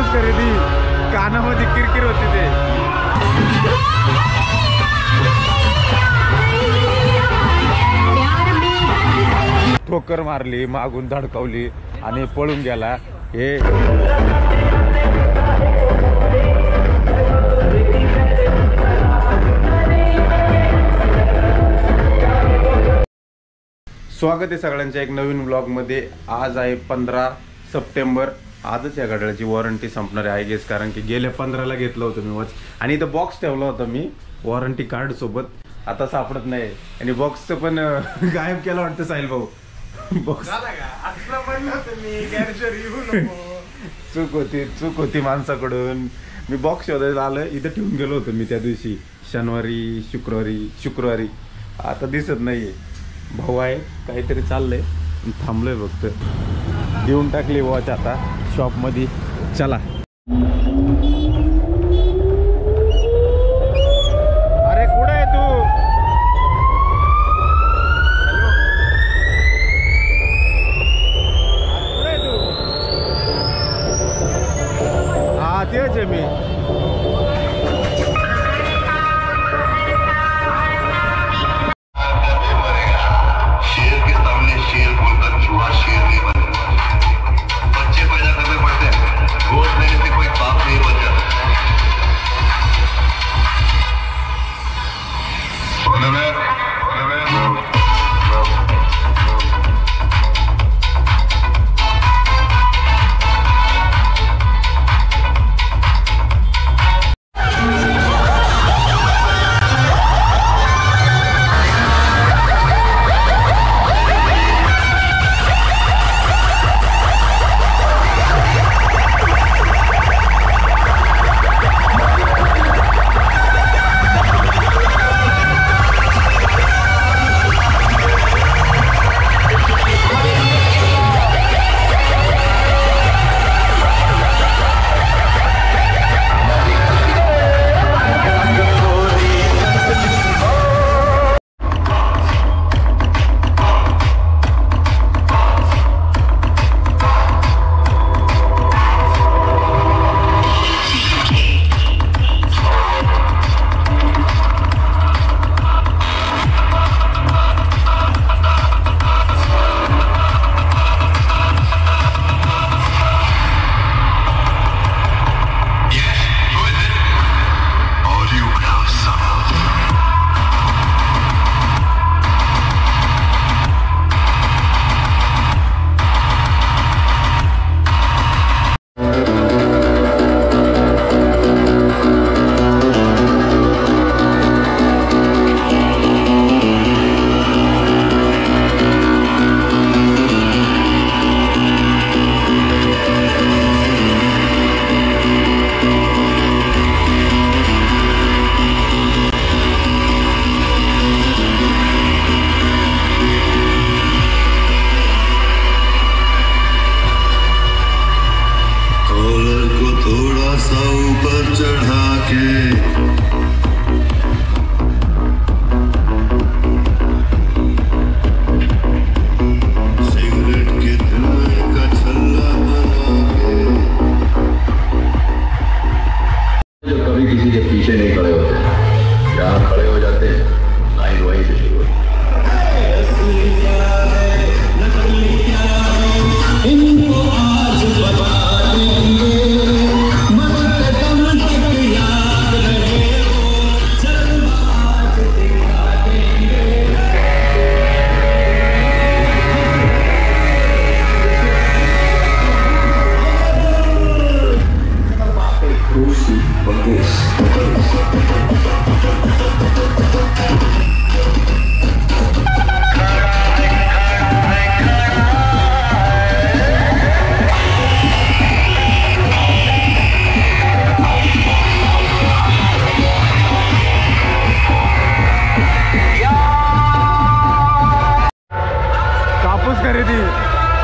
कापूस खरेदी कानामध्ये किरकिर होती ते. ठोकर मारली, मागून धडकावली आणि पळून गेला. हे स्वागत आहे सगळ्यांच्या एक नवीन ब्लॉगमध्ये. आज आहे 15 सप्टेंबर. आजच या गाड्याची वॉरंटी संपणार आहे गेस, कारण की गेल्या 15ला घेतलं होतं मी वॉच आणि इथं बॉक्स ठेवला होता मी वॉरंटी कार्ड सोबत. आता सापडत नाही आणि बॉक्सचं पण गायब केलं वाटतं साहिल भाऊ. बॉक्स चूक होती माणसाकडून. मी बॉक्स शोधायला आलं, इथं ठेवून गेलो होतो मी त्या दिवशी शुक्रवारी. आता दिसत नाहीये. भाऊ आहे, काहीतरी चाललंय, थांबलोय फक्त. देऊन टाकली वॉच आता शॉपमध्ये. चला. अरे कुठे आहे तू? हॅलो, कुठे आहे तू? हा तेच आहे मी.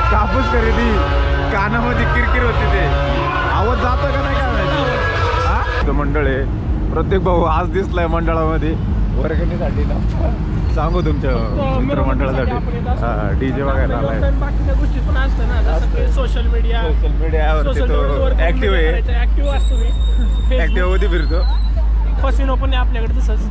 कापूस खरेदी कानामध्ये किरकिर होती ते. आवाज जातो का नाही काय माहिती. हा मंडळ आहे. प्रत्येक भाऊ आज दिसलाय मंडळामध्ये वर्गणीसाठी ना. सांगू तुमच्या मित्रमंडळासाठी डीजे बघायला आलाय. बाकीच्या गोष्टी पण असतात ना, जसं की सोशल मीडियावरती तो ऍक्टिव्ह आहे. ऍक्टिव्ह असतो मी. ऍक्टिव्ह होती फिरतो. फसिनो पण आहे आपल्याकडे तसंच.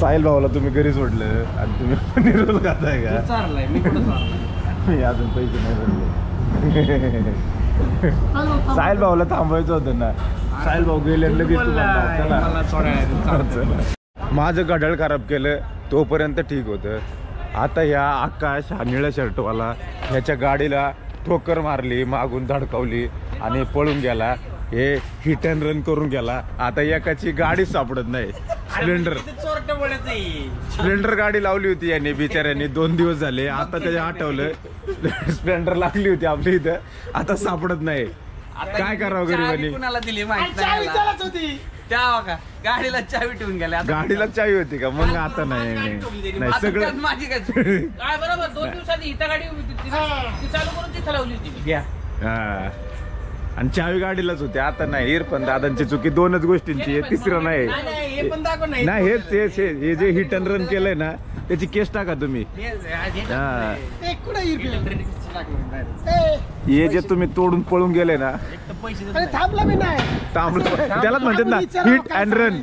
साहिल भाऊला तुम्ही घरी सोडलं आणि तुम्ही पनीर रोल खाताय का? चाललाय मी कुठं चाललाय? मी अजून पैसे नाही भरले. साहिल भाऊला थांबवायचं होतं ना. साहिल भाऊ गेले लगेच माझं घड्याळ खराब केलं तोपर्यंत ठीक होतं. आता ह्या आकाश हा निळा शर्टवाला ह्याच्या गाडीला ठोकर मारली, मागून धडकावली आणि पळून गेला. हे हिट अँड रन करून गेला. आता एकाची गाडी सापडत नाही. स्प्लेंडर गाडी लावली होती यांनी बिचाऱ्यांनी 2 दिवस झाले. आता त्याच्या आठवलं स्प्लेंडर लागली होती आपल्या इथं, आता सापडत नाही. काय करावं गरीबांनी? कुणाला दिली माहिती नाही. गाडीला चावी ठेवून गेल्या. गाडीला चावी होती का? मग आता नाही सगळं माझी काय बरोबर 2 दिवसांनी इथं गाडी ती चालू करून तिथं लावली होती. हा आणि चावी गाडीलाच होती. आता नाही. इरफान दादांची चुकी 2च गोष्टींची आहे, तिसरं नाही. नाही हेच हे जे हिट अँड रन केलंय ना त्याची केस टाका तुम्ही. हे जे तुम्ही तोडून पळून गेले ना, थांबला मी नाही. थांबलं त्यालाच म्हणतात ना हिट अँड रन.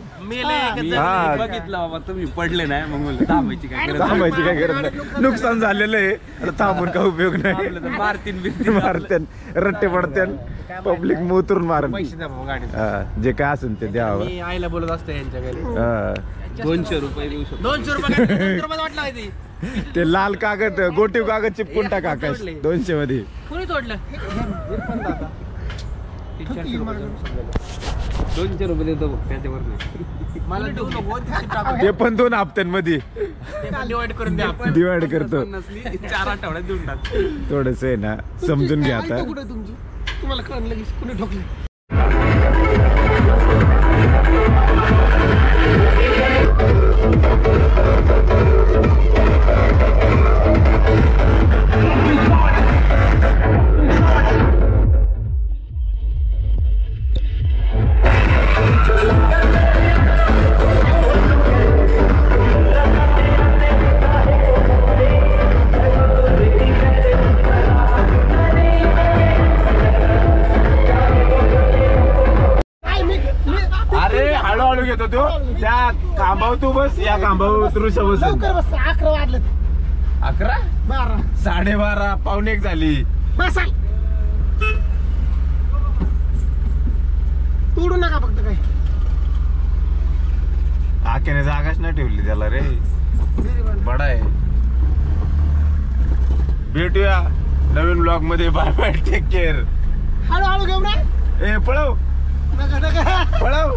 बघितलं बाबा तुम्ही पडले नाही, मग थांबायची काय गरज नाही. नुकसान झालेलं आहे, आता थांबून काय उपयोग नाही. मारत्यान रट्टे पडत्यान, पब्लिक उतरून मारन. जे काय असेल ते द्यावं. मी आईला बोलत असते यांच्या घरी 200 रुपये देऊ शकतो. 200 रुपये वाटलं ते लाल कागद गोटीव कागद चिपकून टाका आकाश 200 मध्ये. कोणी तोडलं? 200 रुपये देतो त्याच्यावर नाही. मला देऊ नको. ते पण 2 हप्त्यांमध्ये डिवाइड करून द्या. डिवाइड करतो. 4 आठवड्यात देऊन टाक. थोडस आहे ना, समजून घ्या आता. तुम्हाला कळलं की कुणी ठोकलं. हळूहळू घेतो तो. त्या खांबावर तू बस, या खांबावर उतरू बस. 11 वाजले. 11 12 12:30 पावणे 1 झाली. तोडू नका फक्त. काय आख्याने जागाच नाही ठेवली त्याला रे. बडा आहे. भेटूया नवीन ब्लॉग मध्ये. Bye bye, take care. हळूहळू घेऊ ना. ए पळव पळव.